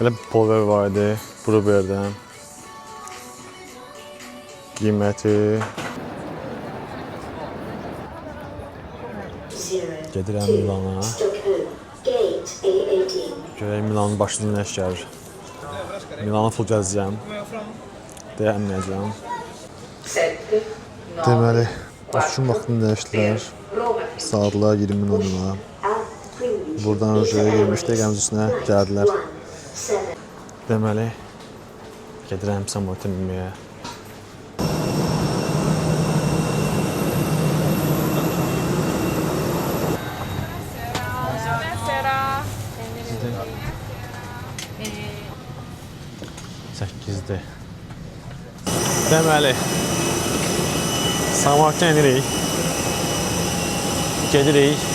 Belə bir pulver var idi, Bruberdən. Qiyməti gedirəm Milana. Görək Milanın başında nə iş gəlir. Milanı full gəzəcəm. Deyəməyəcəm. Deməli, uçuşun vaxtını dəyişdilər. Saatlar 20:10-a. Buradan Rojaya girmişdik, qəmiz üstünə gəldilər. Deməli, gedirəm samolata minməyə. Deməli, samolata enirik, gedirik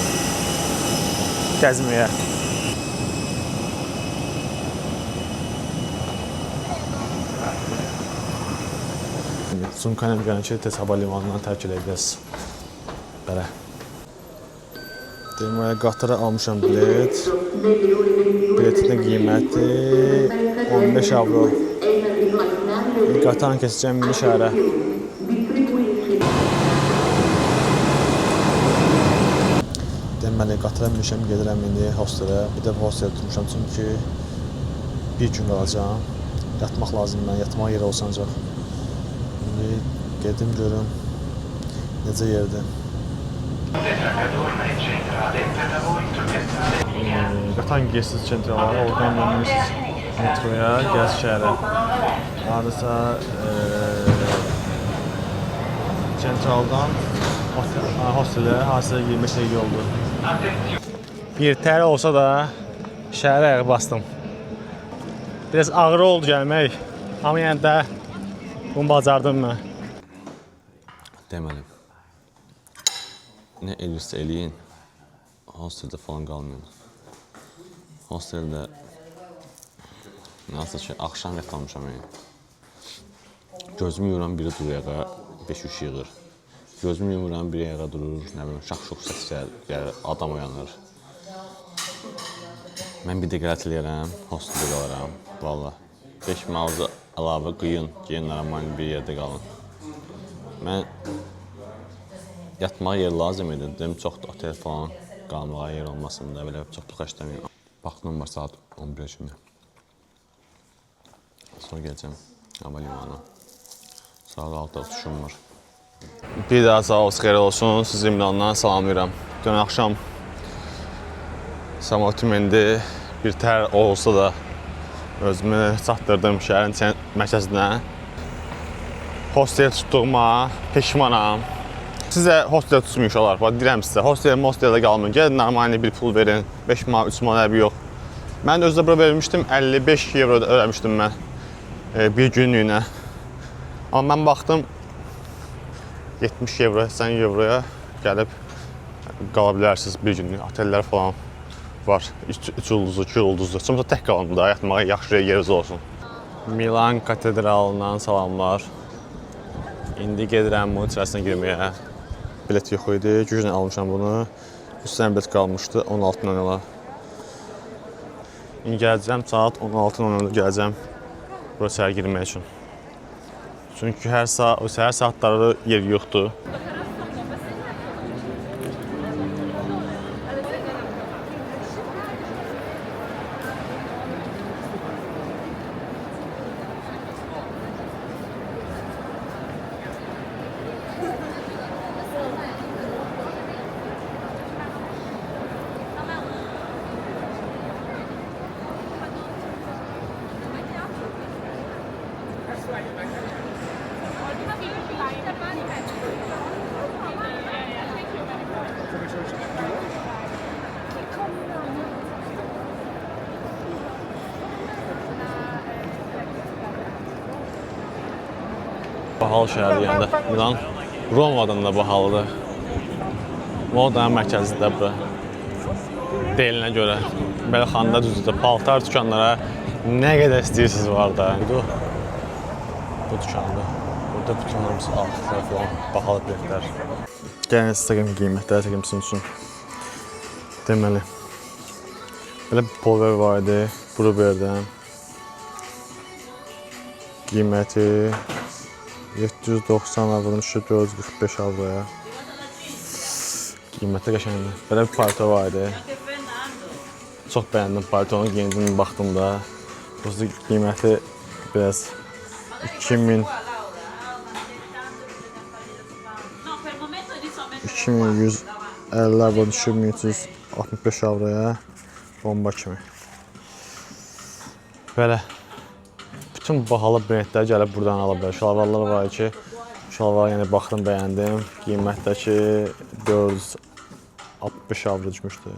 gəzməyə. Sumkayla gələn ki, tez hava limanından tərk edəcəz. Belə. Deməli, qatara almışam bilet. Biletin qiyməti 15 avro. Qatarla keçəcəm indi şəhərə. Deməli, qatara minmişəm, gedirəm indi hostelə. Bir dəfə hostelə tutmuşam çünki bir gün qalacağım. Yatmaq lazım mən, yatmaq yeri olsa ancaq. İndi gedim görüm necə yerdir. Qatan gesiz centralara, oradan dönmüşsünüz metroya, gəz şəhərə. Hardasa centraldan hostelə, hasilə 25 dəqiqə oldu. Bir tər olsa da şəhərə ayaq bastım. Biraz ağır oldu gəlmək, amma yəni də bunu bacardım mən. Deməli, nə elirsə eləyin, hosteldə falan qalmayın. Hosteldə nasıl ki, axşam yatmamışam yəni. Gözümü yumuram, biri durur yağa, 5-3 yığır. Gözümü yumuram, biri yağa durur, nə bilim, şax-şux səs gəlir, adam uyanır. Mən bir də qələt eləyərəm, hosteldə qalaram, valla. 5 mağaza əlavə qıyın, geyinlərəm, bir yerdə qalın. Mən yatmağa yer lazım idi, dedim, çox da otel falan qalmağa yer olmasın da, belə çox tıxaşdamayım. Baxdım var saat 11 kimi. Sonra gələcəm hava limanına. Saat 6-da uçuşum var. Bir daha sağ olsun, xeyir olsun, sizi Milandan salamlayıram. Dün axşam samolotum indi, bir tər olsa da özümü çatdırdım şəhərin mərkəzinə. Hostel tutduğuma peşmanam. Sizə hostel tutmuş olar, deyirəm sizə, hostelə qalmayın, gəlin normalini bir pul verin, 5 manat, 3 manat bir yox. Mən özdə bura vermişdim, 55 euro ödəmişdim mən bir günlüyünə. Amma mən baxdım, 70 euro, 80 euroya gəlib qala bilərsiniz bir günlük. Otellər falan var, 3 ulduzlu, 2 ulduzlu. Sonra tək qalın da, yatmağa yaxşı yeriniz olsun. Milan katedralından salamlar. İndi gedirəm bunun içərisinə girməyə. Bilet yox idi, güclə almışam bunu. Üstdən bilet qalmışdı 16:00-a. İndi gələcəm, saat 16:00-da gələcəm bura səhər girmək üçün. Çünki səhər saatları yer yoxdur. Bahalı şəhərdir yəni də. Milan Romadan da bahalıdır. Modanın mərkəzidir bura. Deyilinə görə. Belə xanada düzdür, paltar dükanlara nə qədər istəyirsiniz var da. Bu dükandır. Burada bütün hamısı altlar falan, bahalı biletlər. Gəlin sizə qiymətləri çəkim sizin üçün. Deməli, belə bir pulver var idi, Bruberdən. Qiyməti 790 avronun düşüb 445 avroya. Qiyməti qəşəngdir. Belə bir palto var idi. Çox bəyəndim paltonu, giyindim, baxdım da. Dostu qiyməti biraz 2150 avro düşüb 1365 avroya. Bomba kimi. Belə. Bütün bahalı brendlər gəlib buradan ala bilər. Şalvarlar var ki, şalvara yəni baxdım, bəyəndim. Qiymətdəki 460 avro düşmüşdü.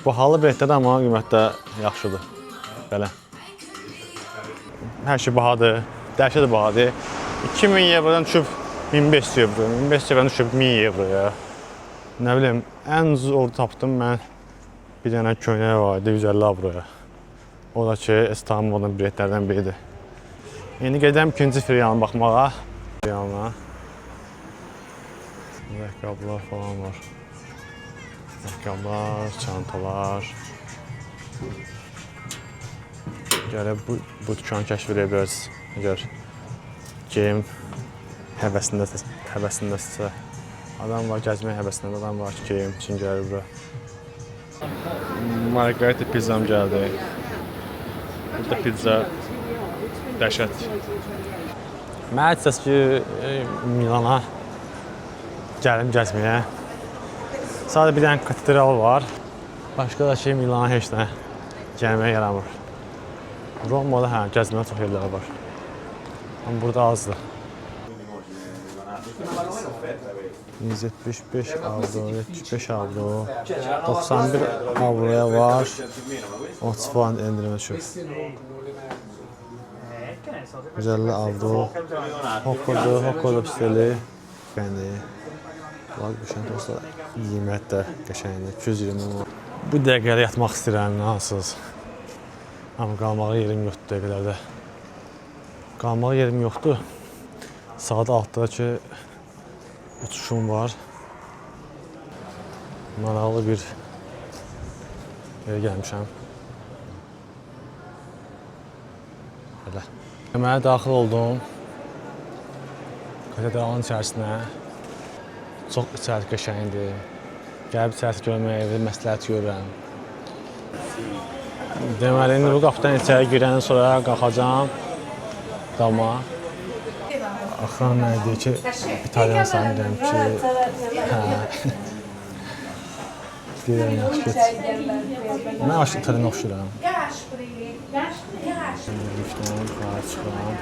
Bahalı brendlər amma qiymətdə yaxşıdır. Belə. Hər şey bahadır. Dəhşət bahadır. 2000 evrodan düşüb 1500 evro. 1500 evrodan düşüb 1000 evroya. Nə bilim, ən ucuz orada tapdım mən. Bir dənə köynək var idi 150 avroya. O da ki, İstanbul'un biletlərdən biridir. İndi gedəm ikinci filialına baxmağa. Filialına. Ayaqqabılar falan var. Ayaqqabılar, çantalar. Gəlib bu dükkanı kəşf edə bilərsiniz. Əgər geyim həvəsindəsə. Adam var gəzməyə həvəsində, adam var ki, geyim üçün gəlir bura. Margarita pizzam gəldi. Burada pizza dəhşət. Mənə deyirsiniz ki, Milana gəlim gəzməyə. Sadəcə bir dənə katedral var. Başqa da ki, Milana heç nə gəlməyə yaramır. Romada hə, gəzməyə çox yerləri var. Amma burada azdır. 175 avro, 75 avro, 91 avroya var. 30 falan endirmə düşüb. 150 avro. Hokkoda pisteli. Bəndi. Bak bu şən dostlar. Qiymət də qəşəngdir. 220. Bu dəqiqədə yatmaq istəyirəm, nasılsınız? Amma qalmağa yerim yoxdur dəqiqələrdə. Qalmağa yerim yoxdur. Saat 6'da ki uçuşum var. Maraqlı bir yere gəlmişəm. Belə. Yeməyə daxil oldum. Katedralın içərisinə. Çox içəri qəşəngdir. Gəlib içərisi görməyə məsləhət görürəm. Deməli, indi bu qapıdan içəri girəndən sonra qalxacam dama. Axıran mənə deyir ki, İtalyan sanırım ki, hə. Deyirəm, yaxşı geç. Mən aşıq İtalyan oxşuram. Lüftdən yuxarı çıxıram.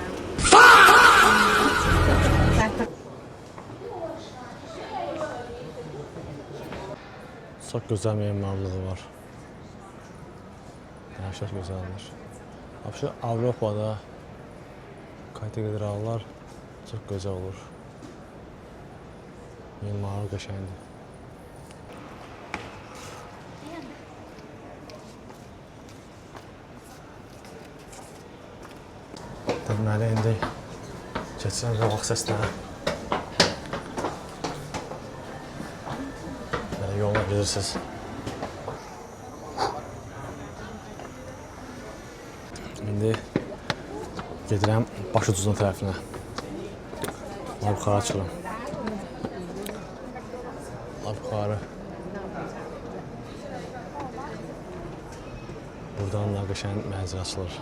Çox gözəl memarlığı var. Dəhşət gözəldir. Şu Avropada katedrallar çox gözəl olur. Memarı qəşəngdir. Deməli, indi keçirəm qabaq səslə. Belə yolla gedirsiniz. İndi gedirəm başucuzun tərəfinə. Yuxarı çıxıram. Yuxarı. Buradan da qəşəng mənzərə açılır.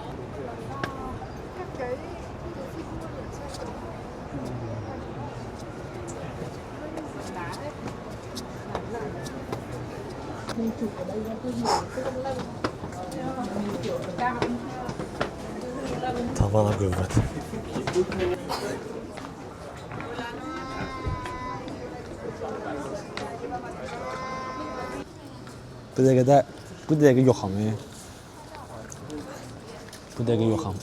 Tavana qüvvət. Bu dəqiqə yoxam. Bu dəqiqə yoxam.